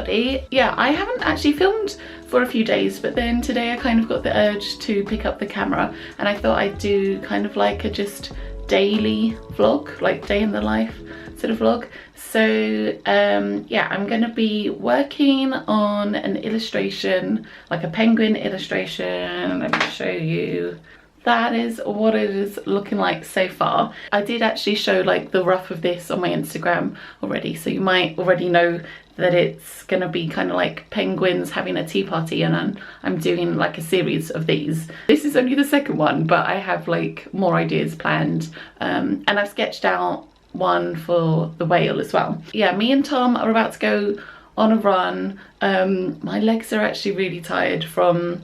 early. Yeah, I haven't actually filmed for a few days, but then today I kind of got the urge to pick up the camera, and I thought I'd do kind of like a just daily vlog, like day in the life sort of vlog. So yeah, I'm gonna be working on an illustration, like a penguin illustration. Let me show you. That is what it is looking like so far. I did actually show like the rough of this on my Instagram already, so you might already know that it's gonna be kind of like penguins having a tea party, and I'm doing like a series of these. This is only the second one, but I have like more ideas planned, and I've sketched out one for the whale as well. Yeah, me and Tom are about to go on a run. My legs are actually really tired from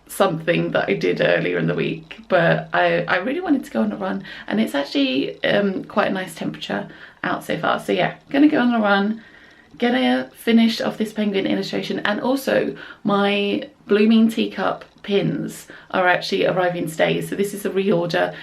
something that I did earlier in the week, but I really wanted to go on a run, and it's actually quite a nice temperature out so far. So yeah, gonna go on a run, gonna finish off this penguin illustration, and also my blooming teacup pins are actually arriving today. So this is a reorder.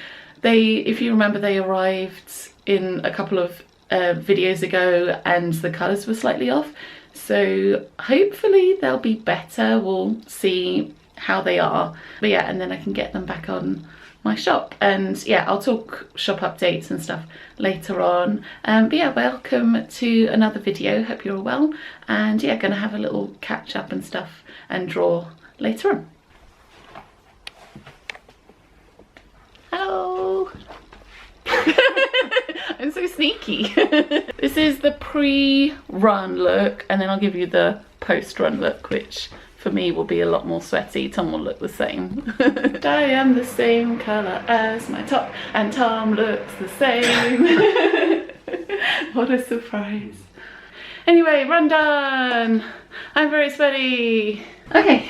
They, if you remember, they arrived in a couple of videos ago and the colours were slightly off, so hopefully they'll be better. We'll see how they are, but yeah, and then I can get them back on my shop, and yeah, I'll talk shop updates and stuff later on. But yeah, welcome to another video. Hope you're all well, and yeah, gonna have a little catch up and stuff and draw later on. Hello. I'm so sneaky. This is the pre-run look, and then I'll give you the post-run look, which for me will be a lot more sweaty. Tom will look the same. I am the same colour as my top, and Tom looks the same. What a surprise. Anyway, run done. I'm very sweaty. Okay.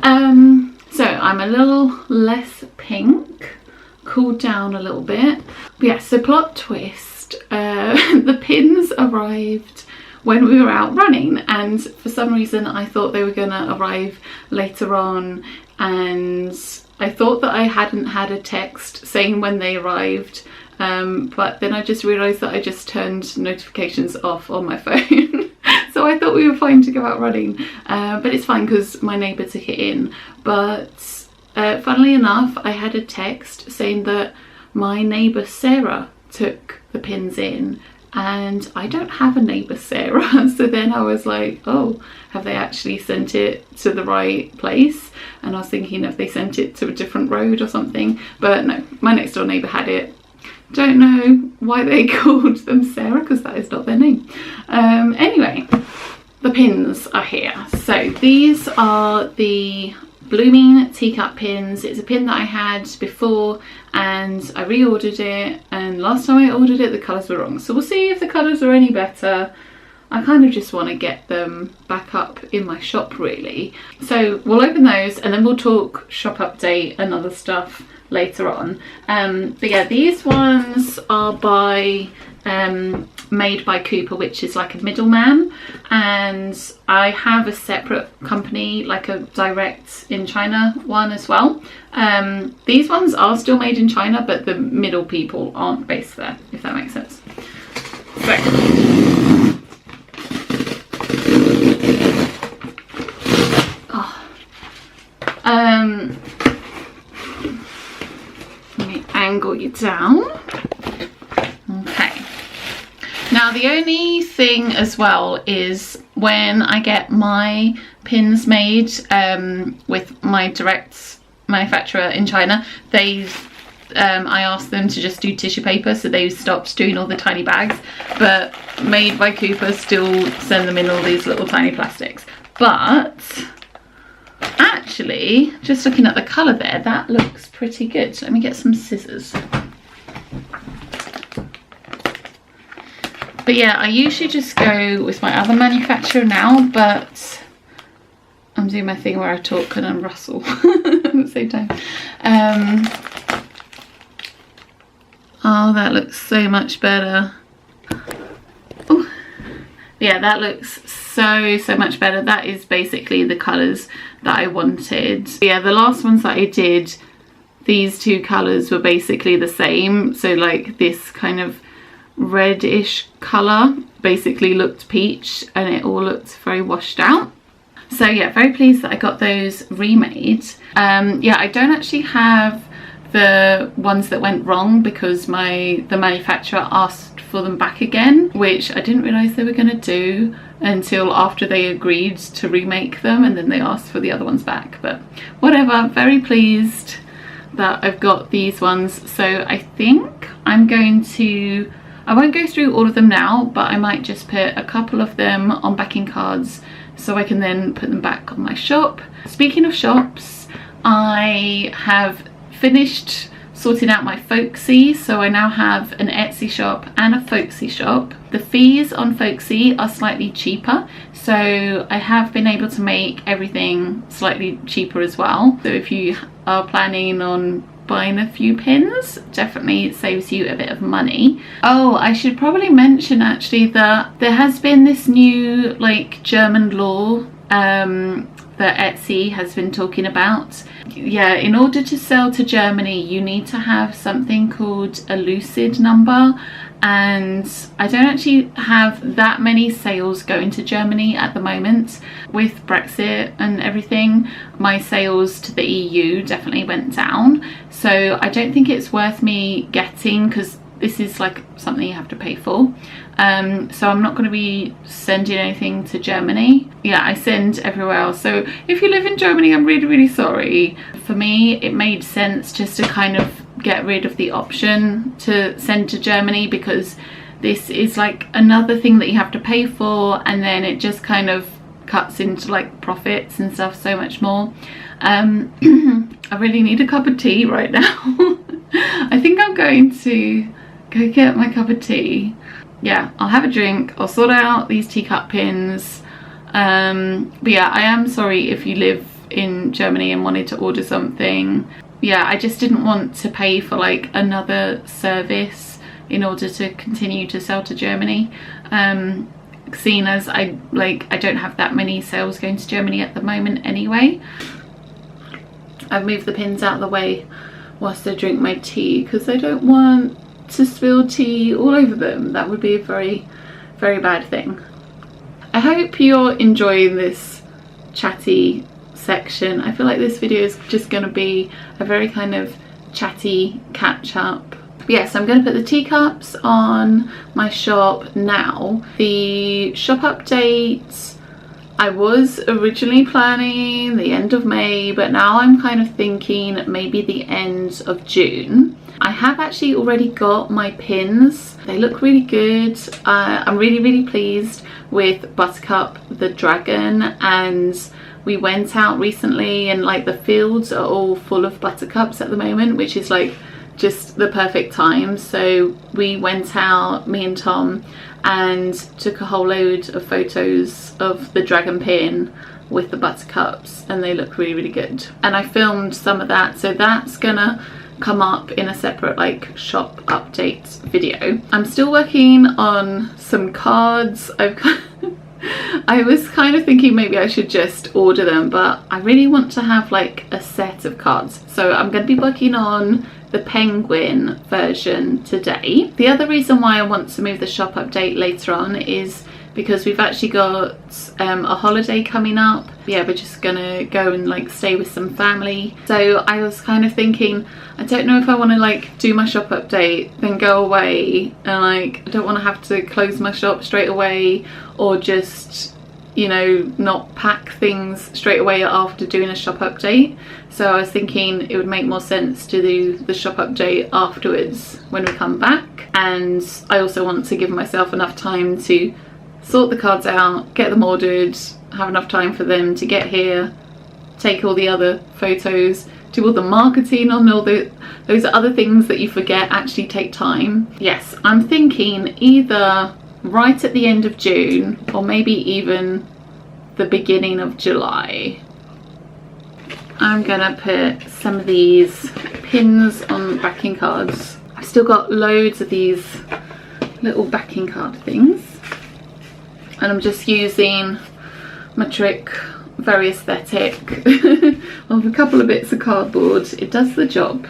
So I'm a little less pink, cooled down a little bit. But yeah, so plot twist. The pins arrived when we were out running, and for some reason I thought they were gonna arrive later on, and I thought that I hadn't had a text saying when they arrived, but then I just realised that I just turned notifications off on my phone. So I thought we were fine to go out running, but it's fine because my neighbour took it in. But funnily enough, I had a text saying that my neighbour Sarah took the pins in, and I don't have a neighbour Sarah. So then I was like, oh, have they actually sent it to the right place? And I was thinking if they sent it to a different road or something, but no, my next door neighbour had it. Don't know why they called them Sarah, because that is not their name. Anyway, the pins are here. So these are the blooming teacup pins. It's a pin that I had before and I reordered it, and last time I ordered it the colours were wrong, so we'll see if the colours are any better. I kind of just want to get them back up in my shop really. So we'll open those and then we'll talk shop update and other stuff later on. But yeah, these ones are by made by Cooper, which is like a middleman, and I have a separate company, like a direct in China one as well. These ones are still made in China, but the middle people aren't based there, if that makes sense. So let me angle you down. Okay. Now the only thing as well is when I get my pins made with my direct manufacturer in China, I asked them to just do tissue paper, so they stopped doing all the tiny bags, but Made by Cooper still send them in all these little tiny plastics. But actually, just looking at the colour there, that looks pretty good. Let me get some scissors. But yeah, I usually just go with my other manufacturer now, but I'm doing my thing where I talk and then rustle at the same time. Oh, that looks so much better. Ooh. Yeah, that looks so much better. That is basically the colours that I wanted. Yeah, the last ones that I did, these two colours were basically the same. So like this kind of reddish colour basically looked peach and it all looked very washed out. So yeah, very pleased that I got those remade. Yeah, I don't actually have the ones that went wrong because the manufacturer asked for them back again, which I didn't realise they were going to do until after they agreed to remake them, and then they asked for the other ones back. But whatever, very pleased that I've got these ones. So I think I won't go through all of them now, but I might just put a couple of them on backing cards so I can then put them back on my shop. Speaking of shops, I have finished sorting out my Folksy, so I now have an Etsy shop and a Folksy shop. The fees on Folksy are slightly cheaper, so I have been able to make everything slightly cheaper as well. So if you are planning on buying a few pins, definitely saves you a bit of money. Oh, I should probably mention actually that there has been this new like German law that Etsy has been talking about. Yeah, in order to sell to Germany you need to have something called a lucid number, and I don't actually have that many sales going to Germany at the moment. With Brexit and everything, my sales to the EU definitely went down, so I don't think it's worth me getting, because this is like something you have to pay for. So I'm not going to be sending anything to Germany. Yeah, I send everywhere else. So if you live in Germany, I'm really, really sorry. For me, it made sense just to kind of get rid of the option to send to Germany, because this is like another thing that you have to pay for, and then it just kind of cuts into like profits and stuff so much more. I really need a cup of tea right now. I think I'm going to go get my cup of tea. Yeah, I'll have a drink, I'll sort out these teacup pins. But yeah, I am sorry if you live in Germany and wanted to order something. Yeah, I just didn't want to pay for like another service in order to continue to sell to Germany. Seeing as I don't have that many sales going to Germany at the moment anyway. I've moved the pins out of the way whilst I drink my tea, because I don't want to spill tea all over them. That would be a very, very bad thing. I hope you're enjoying this chatty section. I feel like this video is just going to be a very kind of chatty catch up. But yes, I'm going to put the teacups on my shop now. The shop update, I was originally planning the end of May, but now I'm kind of thinking maybe the end of June. I have actually already got my pins. They look really good. I'm really, really pleased with Buttercup the dragon, and we went out recently and like the fields are all full of buttercups at the moment, which is like just the perfect time. So we went out, me and Tom, and took a whole load of photos of the dragon pin with the buttercups, and they look really, really good. And I filmed some of that, so that's gonna come up in a separate like shop update video. I'm still working on some cards. I was kind of thinking maybe I should just order them, but I really want to have like a set of cards. So I'm going to be working on the penguin version today. The other reason why I want to move the shop update later on is because we've actually got a holiday coming up. Yeah, we're just gonna go and like stay with some family. So I was kind of thinking, I don't know if I want to like do my shop update, then go away, and like I don't want to have to close my shop straight away, or just, you know, not pack things straight away after doing a shop update. So I was thinking it would make more sense to do the shop update afterwards when we come back. And I also want to give myself enough time to sort the cards out, get them ordered, have enough time for them to get here, take all the other photos, do all the marketing on all those other things that you forget actually take time. Yes, I'm thinking either right at the end of June or maybe even the beginning of July. I'm gonna put some of these pins on backing cards. I've still got loads of these little backing card things, and I'm just using my trick, very aesthetic, of a couple of bits of cardboard. It does the job.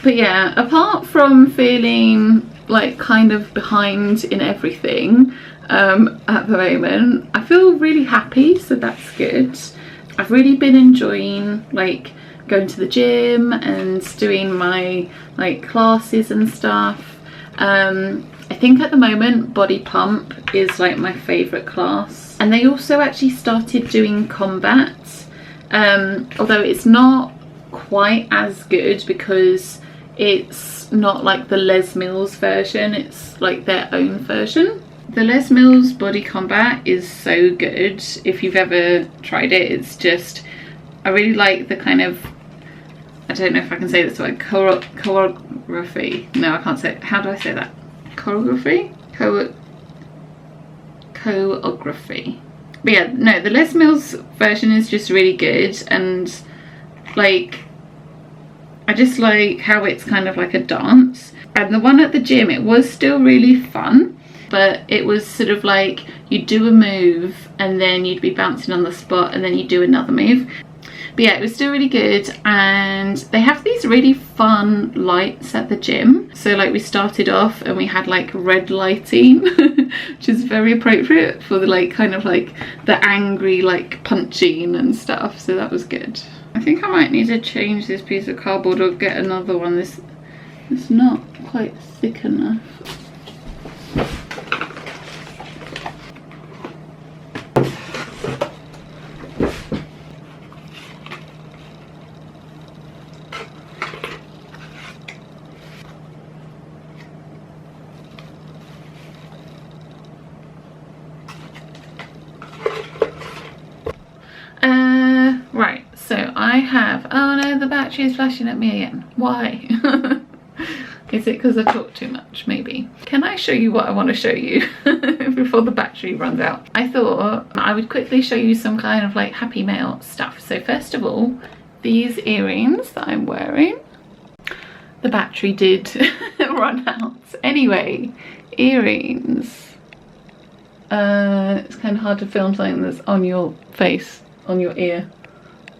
But yeah, apart from feeling like kind of behind in everything at the moment. I feel really happy, so that's good. I've really been enjoying like going to the gym and doing my like classes and stuff. I think at the moment Body Pump is like my favourite class, and they also actually started doing combat, although it's not quite as good because it's not like the Les Mills version, it's like their own version. The Les Mills Body Combat is so good. If you've ever tried it, it's just, I really like the kind of, I don't know if I can say this word, choreography. No, I can't say it. How do I say that? Choreography? Choreography. But yeah, no, the Les Mills version is just really good, and like, I just like how it's kind of like a dance. And the one at the gym, it was still really fun, but it was sort of like you'd do a move and then you'd be bouncing on the spot and then you'd do another move. But yeah, it was still really good, and they have these really fun lights at the gym. So like we started off and we had like red lighting, which is very appropriate for the like kind of like the angry like punching and stuff. So that was good. I think I might need to change this piece of cardboard or get another one. This is not quite thick enough. Right, so I have, oh no, the battery is flashing at me again. Why? Is it because I talk too much? Maybe. Can I show you what I want to show you before the battery runs out? I thought I would quickly show you some kind of like happy mail stuff. So first of all, these earrings that I'm wearing, the battery did run out. Anyway, earrings. It's kind of hard to film something that's on your face, on your ear.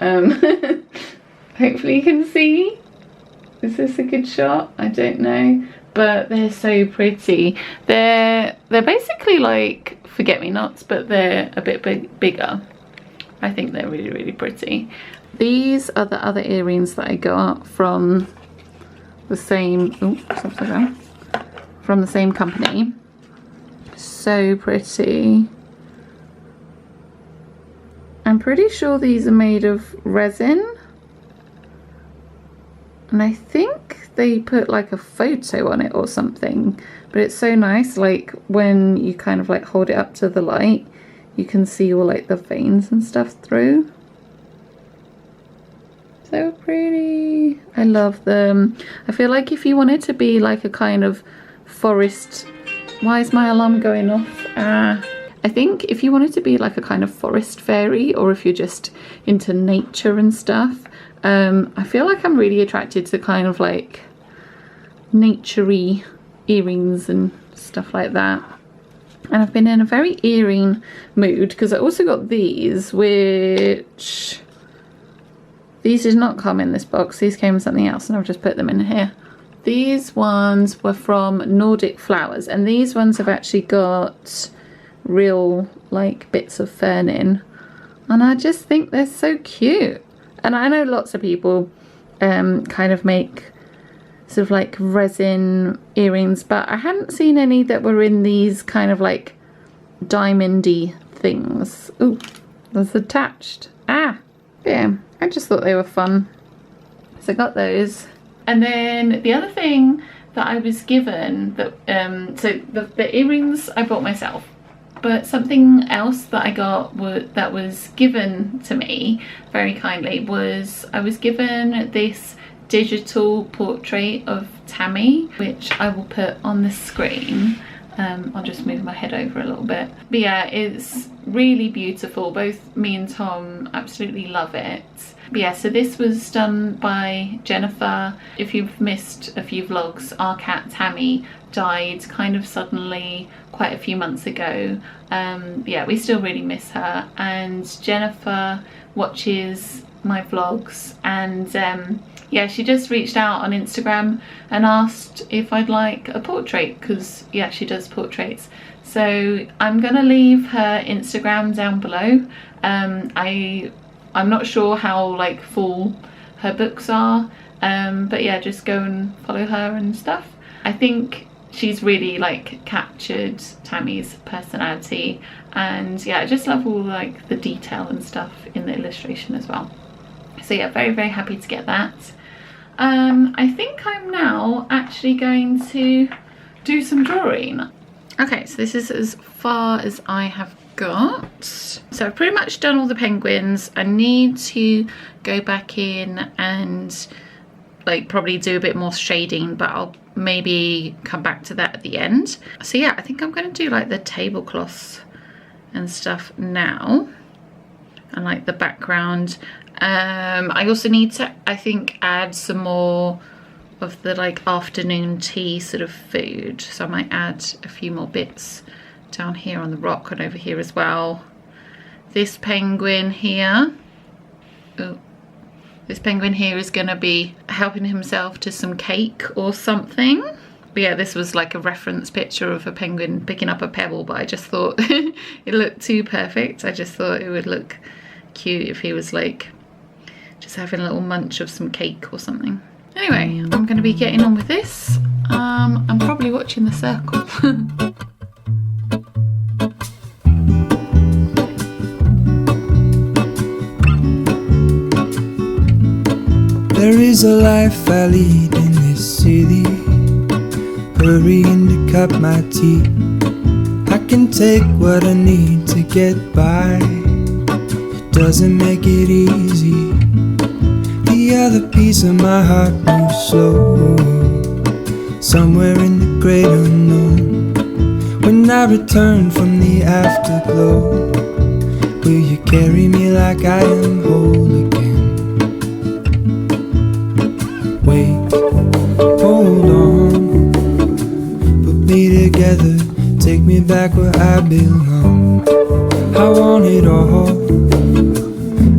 Hopefully you can see. Is this a good shot? I don't know, but they're so pretty. They're basically like forget-me-nots, but they're a bit bigger. I think they're really, really pretty. These are the other earrings that I got from the same, from the same company. So pretty. I'm pretty sure these are made of resin, and I think they put like a photo on it or something, but it's so nice, like when you kind of like hold it up to the light, you can see all like the veins and stuff through. So pretty. I love them. I feel like if you wanted to be like a kind of forest, why is my alarm going off? I think if you wanted to be like a kind of forest fairy, or if you're just into nature and stuff, I feel like I'm really attracted to kind of like nature-y earrings and stuff like that. And I've been in a very earring mood because I also got these, which these did not come in this box. These came in something else, and I've just put them in here. These ones were from Nordic Flowers, and these ones have actually got real like bits of fern in, and I just think they're so cute. And I know lots of people kind of make sort of like resin earrings, but I hadn't seen any that were in these kind of like diamondy things. Ooh, that's attached. Yeah, I just thought they were fun, so I got those. And then the other thing that I was given, that so the earrings I bought myself, but something else that I got that was given to me very kindly was I was given this digital portrait of Tammy, which I will put on the screen. I'll just move my head over a little bit. But yeah, it's really beautiful. Both me and Tom absolutely love it. But yeah, so this was done by Jennifer. If you've missed a few vlogs, our cat Tammy died kind of suddenly quite a few months ago. Yeah, we still really miss her, and Jennifer watches my vlogs, and yeah, she just reached out on Instagram and asked if I'd like a portrait, because yeah, she does portraits. So I'm gonna leave her Instagram down below. I'm not sure how like full her books are, but yeah, just go and follow her and stuff. I think she's really like captured Tammy's personality, and yeah, I just love all like the detail and stuff in the illustration as well. So yeah, very, very happy to get that. I think I'm now actually going to do some drawing. Okay, so this is as far as I have got. So I've pretty much done all the penguins. I need to go back in and like probably do a bit more shading, but I'll maybe come back to that at the end. So yeah, I think I'm going to do like the tablecloths and stuff now, and like the background. I also need to, I think, add some more of the like afternoon tea sort of food, so I might add a few more bits down here on the rock and over here as well. This penguin here, oh, this penguin here is going to be helping himself to some cake or something. But yeah, this was like a reference picture of a penguin picking up a pebble, but I just thought it looked too perfect. I just thought it would look cute if he was like just having a little munch of some cake or something. Anyway, I'm going to be getting on with this. I'm probably watching The Circle. There is a life I lead in this city, hurrying to cut my teeth. I can take what I need to get by, it doesn't make it easy. The other piece of my heart moves slow, somewhere in the great unknown. When I return from the afterglow, will you carry me like I am whole again? Wait, hold on, put me together, take me back where I belong. I want it all,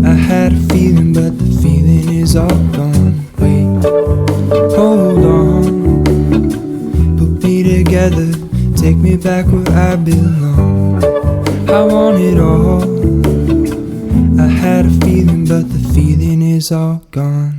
I had a feeling but the feeling is all gone. Wait, hold on, put me together, take me back where I belong. I want it all, I had a feeling but the feeling is all gone.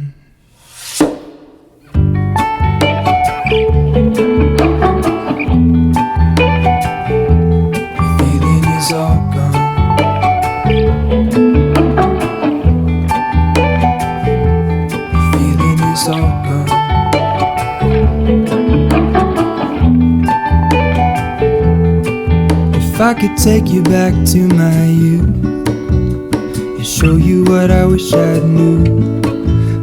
If I could take you back to my youth and show you what I wish I knew,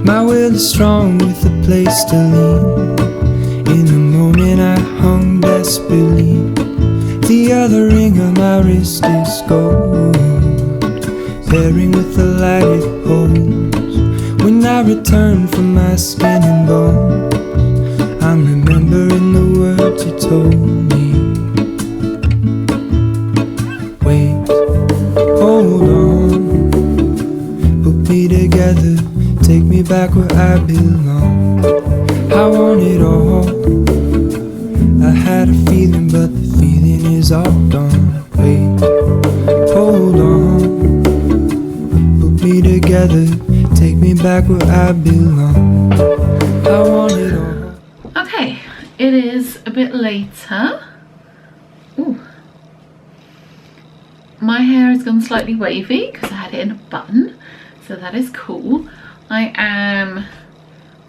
my will is strong with a place to lean. In the moment I hung desperately, the other ring on my wrist is gold, pairing with the light it holds. When I return from my skin and bones, I'm remembering the words you told me. Wait, hold on, put me together, take me back where I belong. I want it all, I had a feeling but the feeling is all gone. Wait, hold on, put me together, take me back where I belong. I want it all. Okay, it is a bit later. Ooh. My hair has gone slightly wavy because I had it in a bun, so that is cool. I am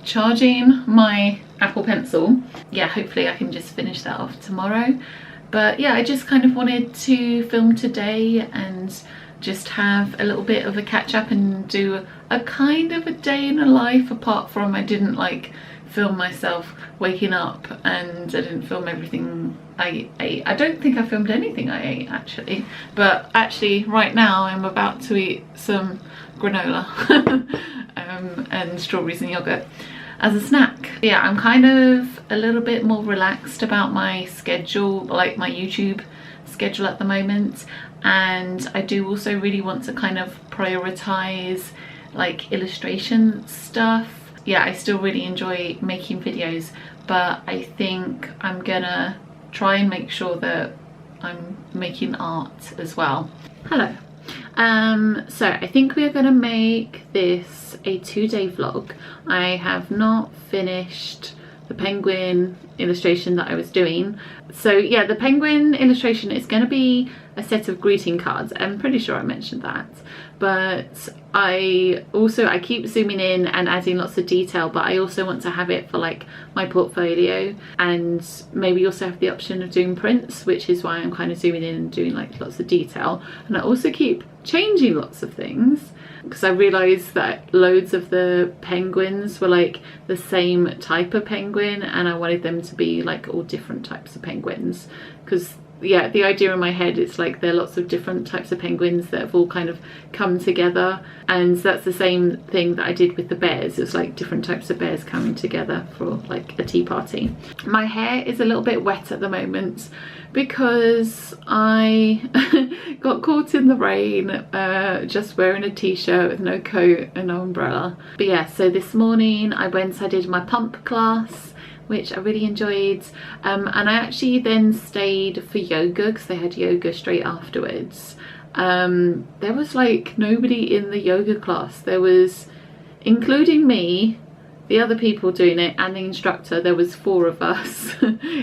charging my Apple Pencil. Yeah, hopefully I can just finish that off tomorrow. But yeah, I just kind of wanted to film today and just have a little bit of a catch up and do a kind of a day in a life, apart from I didn't like film myself waking up, and I didn't film everything I ate. I don't think I filmed anything I ate actually, but actually right now I'm about to eat some granola and strawberries and yogurt as a snack. Yeah, I'm kind of a little bit more relaxed about my schedule, like my YouTube schedule at the moment, and I do also really want to kind of prioritize like illustration stuff. Yeah, I still really enjoy making videos, but I think I'm gonna try and make sure that I'm making art as well. Hello. So I think we're gonna make this a 2-day vlog. I have not finished the penguin illustration that I was doing. So yeah, the penguin illustration is going to be a set of greeting cards. I'm pretty sure I mentioned that, but I keep zooming in and adding lots of detail, but I also want to have it for like my portfolio, and maybe also have the option of doing prints, which is why I'm kind of zooming in and doing like lots of detail. And I also keep changing lots of things because I realised that loads of the penguins were like the same type of penguin, and I wanted them to be like all different types of penguins, because yeah, the idea in my head is like there are lots of different types of penguins that have all kind of come together, and that's the same thing that I did with the bears. It's like different types of bears coming together for like a tea party. My hair is a little bit wet at the moment because I got caught in the rain just wearing a t-shirt with no coat and no umbrella. But yeah, so this morning I did my pump class, which I really enjoyed, and I actually then stayed for yoga because they had yoga straight afterwards. There was like nobody in the yoga class. There was, including me, the other people doing it, and the instructor, there was 4 of us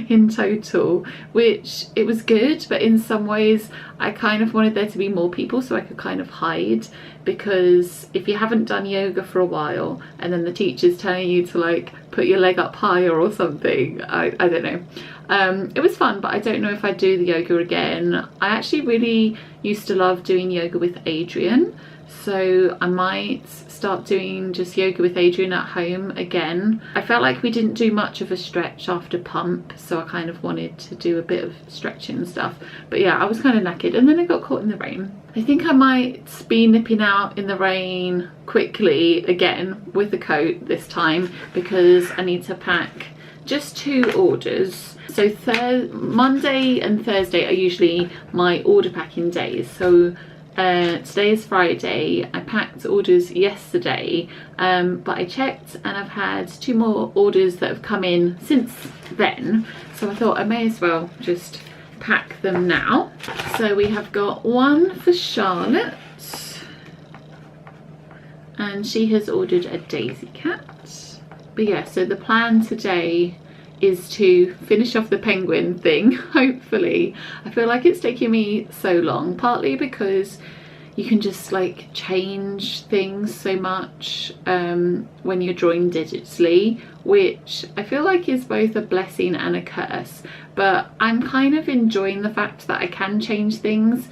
in total, which it was good, but in some ways I kind of wanted there to be more people so I could kind of hide, because if you haven't done yoga for a while and then the teacher's telling you to like put your leg up higher or something, I don't know. It was fun, but I don't know if I'd do the yoga again. I actually really used to love doing yoga with Adrian, so I might start doing just yoga with Adrian at home again. I felt like we didn't do much of a stretch after pump, so I kind of wanted to do a bit of stretching and stuff. But yeah, I was kind of knackered, and then I got caught in the rain. I think I might be nipping out in the rain quickly again with a coat this time, because I need to pack just 2 orders. So Monday and Thursday are usually my order packing days. So today is Friday. I packed orders yesterday, but I checked and I've had 2 more orders that have come in since then, so I thought I may as well just pack them now. So we have got one for Charlotte, and she has ordered a daisy cat. But yeah, so the plan today is to finish off the penguin thing, hopefully. I feel like it's taking me so long, partly because you can just like change things so much when you're drawing digitally, which I feel like is both a blessing and a curse. But I'm kind of enjoying the fact that I can change things,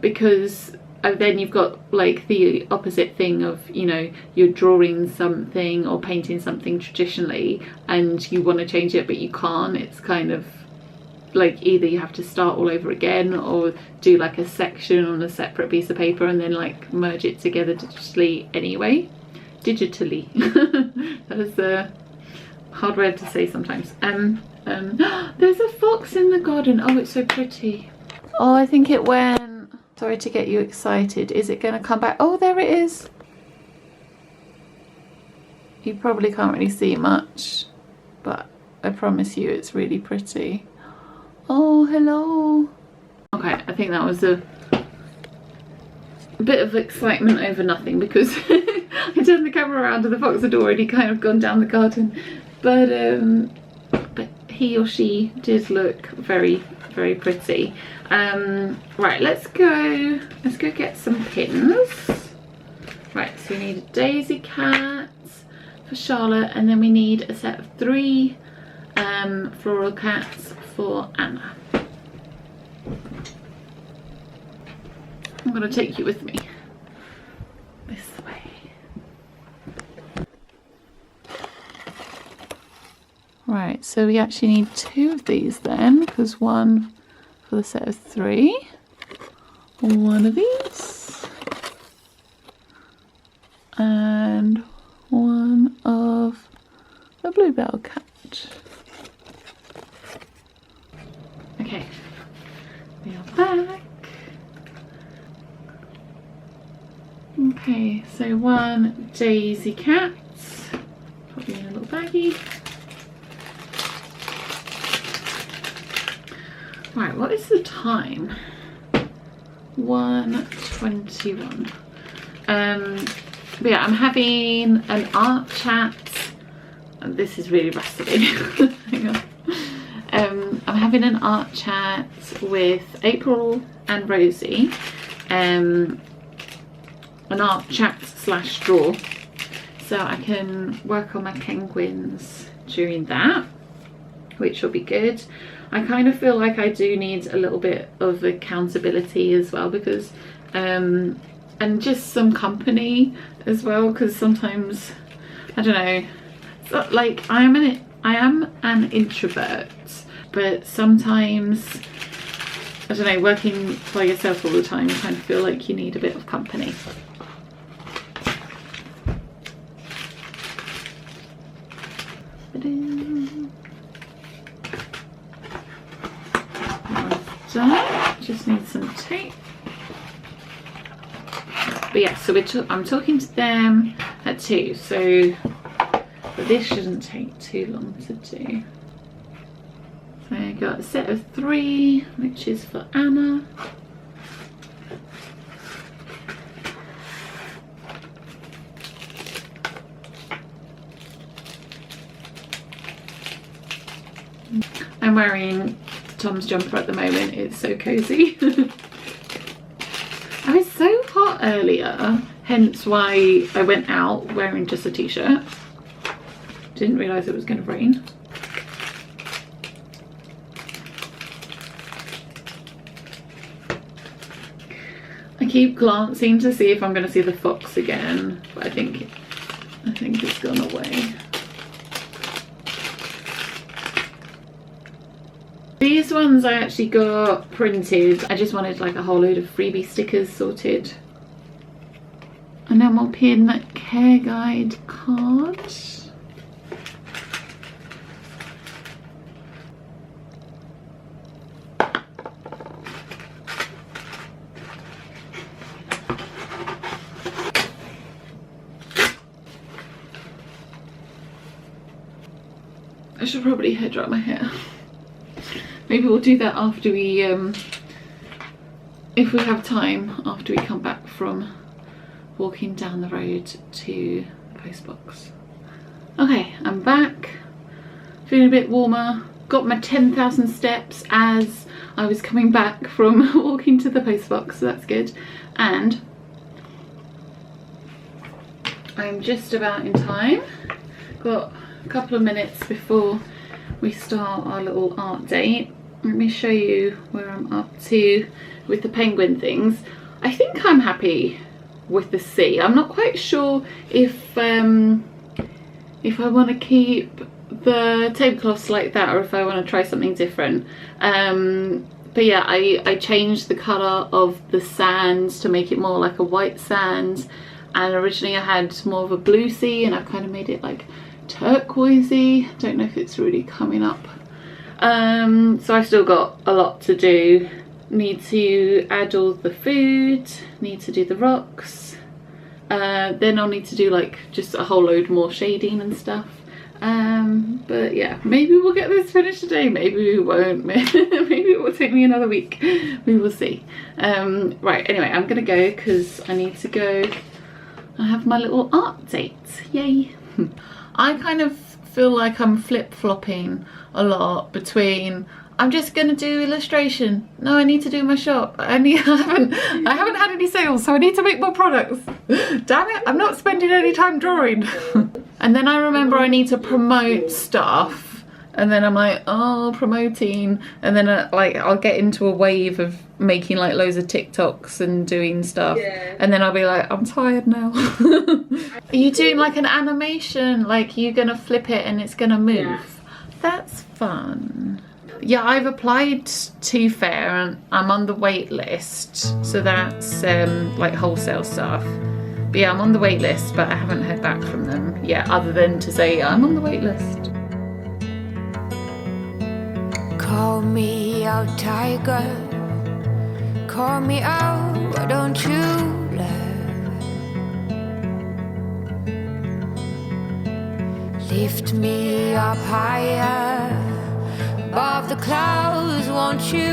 because then you've got like the opposite thing of, you know, you're drawing something or painting something traditionally and you want to change it but you can't. It's kind of like either you have to start all over again or do like a section on a separate piece of paper and then like merge it together digitally anyway. Digitally. That is a hard word to say sometimes. There's a fox in the garden. Oh, it's so pretty. Oh, I think it went. Sorry to get you excited. Is it going to come back? Oh, there it is. You probably can't really see much, but I promise you it's really pretty. Oh, hello. Okay, I think that was a bit of excitement over nothing, because I turned the camera around and the fox had already kind of gone down the garden. But he or she did look very, very pretty. Right, let's go get some pins. Right, so we need a daisy cat for Charlotte, and then we need a set of 3 floral cats for Anna. I'm gonna take you with me this way. Right, so we actually need 2 of these then, because 1 for the set of 3. 1 of these. And 1 of the bluebell cat. Okay, we are back. Okay, so 1 daisy cat. Put you in a little baggie. Right, what is the time? 1:21. But yeah, I'm having an art chat. This is really rustly. Hang on. I'm having an art chat with April and Rosie. An art chat / draw. So I can work on my penguins during that, which will be good. I kind of feel like I do need a little bit of accountability as well, because and just some company as well, because sometimes, I don't know, so, like I am an introvert, but sometimes, I don't know, working by yourself all the time, you kind of feel like you need a bit of company. Done. Just need some tape. But yeah, so I'm talking to them at 2, so but this shouldn't take too long to do. So I got a set of 3, which is for Anna. I'm wearing Tom's jumper at the moment. It's so cozy. I was so hot earlier, hence why I went out wearing just a t-shirt. Didn't realise it was going to rain. I keep glancing to see if I'm going to see the fox again, but I think it's gone away. These ones I actually got printed. I just wanted like a whole load of freebie stickers sorted. Enamel pin care guide card. I should probably hair dry my hair. Maybe we'll do that after we, if we have time, after we come back from walking down the road to the post box. Okay, I'm back, feeling a bit warmer. Got my 10,000 steps as I was coming back from walking to the post box, so that's good. And I'm just about in time. Got a couple of minutes before we start our little art date. Let me show you where I'm up to with the penguin things. I think I'm happy with the sea. I'm not quite sure if I want to keep the tablecloths like that or if I want to try something different. But yeah, I changed the colour of the sand to make it more like a white sand, and originally I had more of a blue sea, and I've kind of made it like turquoisey. Don't know if it's really coming up. So I've still got a lot to do. Need to add all the food, need to do the rocks, then I'll need to do like just a whole load more shading and stuff. But yeah, maybe we'll get this finished today, maybe we won't. Maybe it will take me another week, we will see. Right, anyway, I'm gonna go because I need to go. I have my little art date, yay. I kind of feel like I'm flip-flopping a lot between I'm just gonna do illustration, no I need to do my shop, I haven't had any sales, so I need to make more products. Damn it, I'm not spending any time drawing. And then I remember I need to promote stuff, and then I'm like, oh, promoting, and then I'll get into a wave of making like loads of TikToks and doing stuff, yeah. And then I'll be like, I'm tired now. Are you doing like an animation, like you're gonna flip it and it's gonna move? Yeah. that's fun. Yeah, I've applied to Fair and I'm on the wait list. So that's like wholesale stuff. But yeah, I'm on the wait list, but I haven't heard back from them yet, other than to say I'm on the wait list. Call me out, tiger. Call me out, why don't you love? Lift me up higher above the clouds, won't you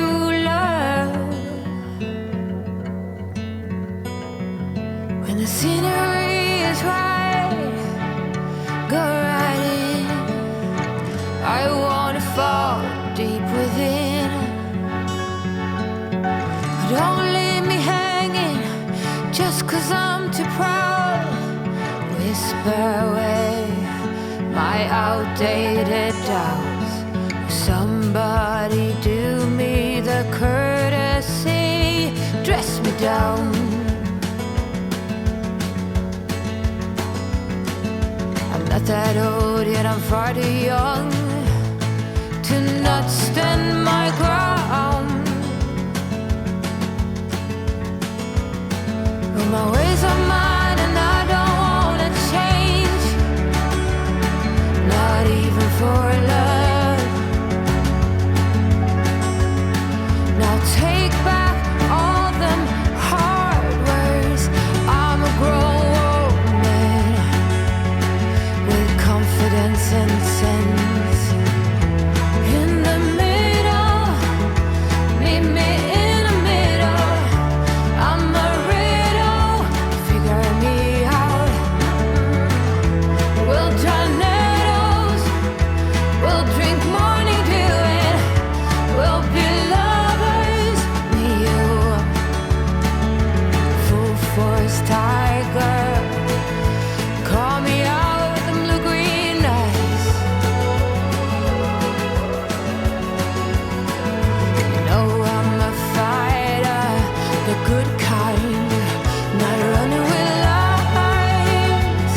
love? When the scenery is right, go right in. I wanna fall deep within. Don't leave me hanging just 'cause I'm too proud. Whisper away my outdated doubts. Somebody do me the courtesy, dress me down. I'm not that old yet I'm far too young to not stand my ground. Well, my ways are mine and I don't wanna change, not even for love. Now take back all them hard words. I'm a grown woman with confidence and sense. In the middle, meet me in the middle. I'm a riddle, figure me out. We'll draw nettles, we'll drink morning dew, and we'll be lovers, me you. Full force tiger, call me out with them blue-green eyes. You know I'm a fighter, the good kind, not running with lies.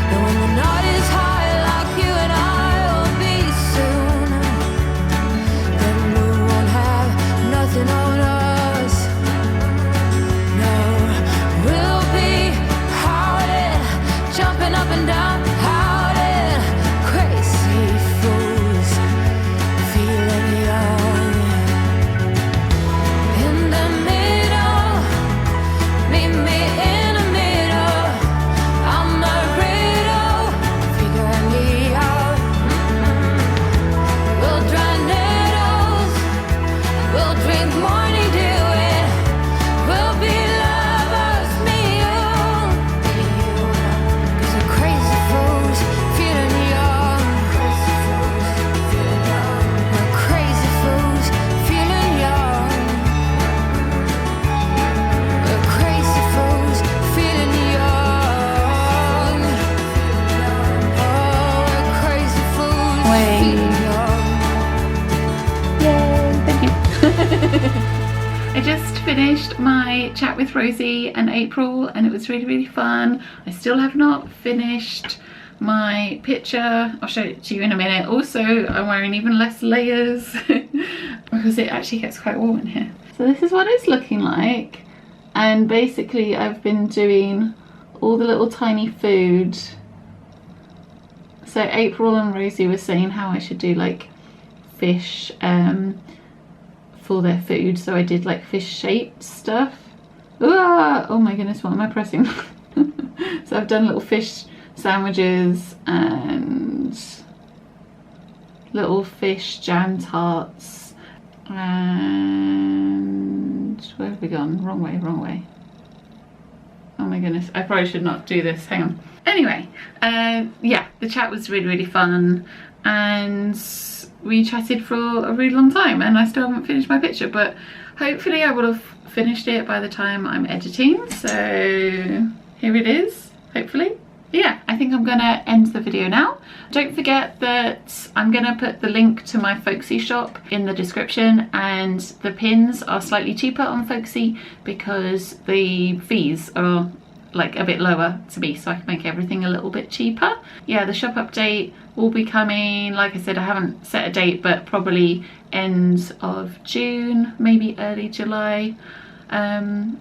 And when the night is high like you and I will be soon, then we won't have nothing on us. No, we'll be howling, jumping up and down, howling, crazy fools, feeling young. In the middle, meet me in the middle. I'm a riddle, figure me out. We'll draw nettles, we'll drink morning dew, and we'll be lovers, me you. 'Cause the crazy fools feeling young. The crazy fools feeling young. The crazy fools feeling young. Oh, the crazy fools feeling young. Yay, thank you. I just finished my chat with Rosie and April and it was really, really fun. I still have not finished my picture. I'll show it to you in a minute. Also, I'm wearing even less layers because it actually gets quite warm in here. So this is what it's looking like. And basically I've been doing all the little tiny food. So April and Rosie were saying how I should do like fish for their food, so I did like fish shaped stuff. Oh my goodness, what am I pressing? So I've done little fish sandwiches and little fish jam tarts, and where have we gone? Wrong way. Oh my goodness, I probably should not do this, hang on. Anyway, yeah, the chat was really, really fun and we chatted for a really long time and I still haven't finished my picture, but hopefully I will have finished it by the time I'm editing. So here it is, hopefully. Yeah, I think I'm gonna end the video now. Don't forget that I'm gonna put the link to my Folksy shop in the description, and the pins are slightly cheaper on Folksy because the fees are like a bit lower to me, so I can make everything a little bit cheaper. Yeah, the shop update will be coming, like I said, I haven't set a date, but probably end of June, maybe early July. And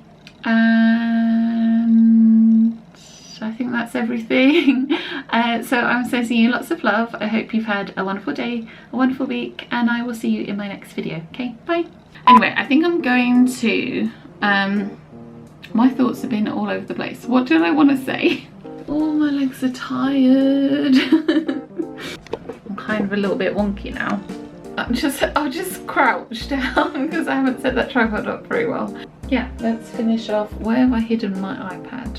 I think that's everything. So I'm sending you lots of love. I hope you've had a wonderful day, a wonderful week, and I will see you in my next video. Okay, bye. Anyway, I think I'm going to my thoughts have been all over the place. What did I want to say? Oh, my legs are tired. I'm kind of a little bit wonky now. I'll just crouch down because I haven't set that tripod up very well. Yeah, let's finish off. Where have I hidden my iPad?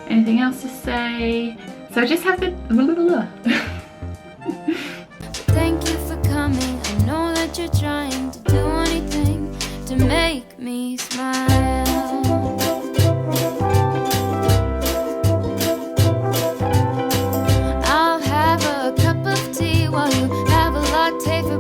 Anything else to say? So I just have the Thank you for coming. I know that you're trying to do anything to make me smile. I'll have a cup of tea while you have a latte for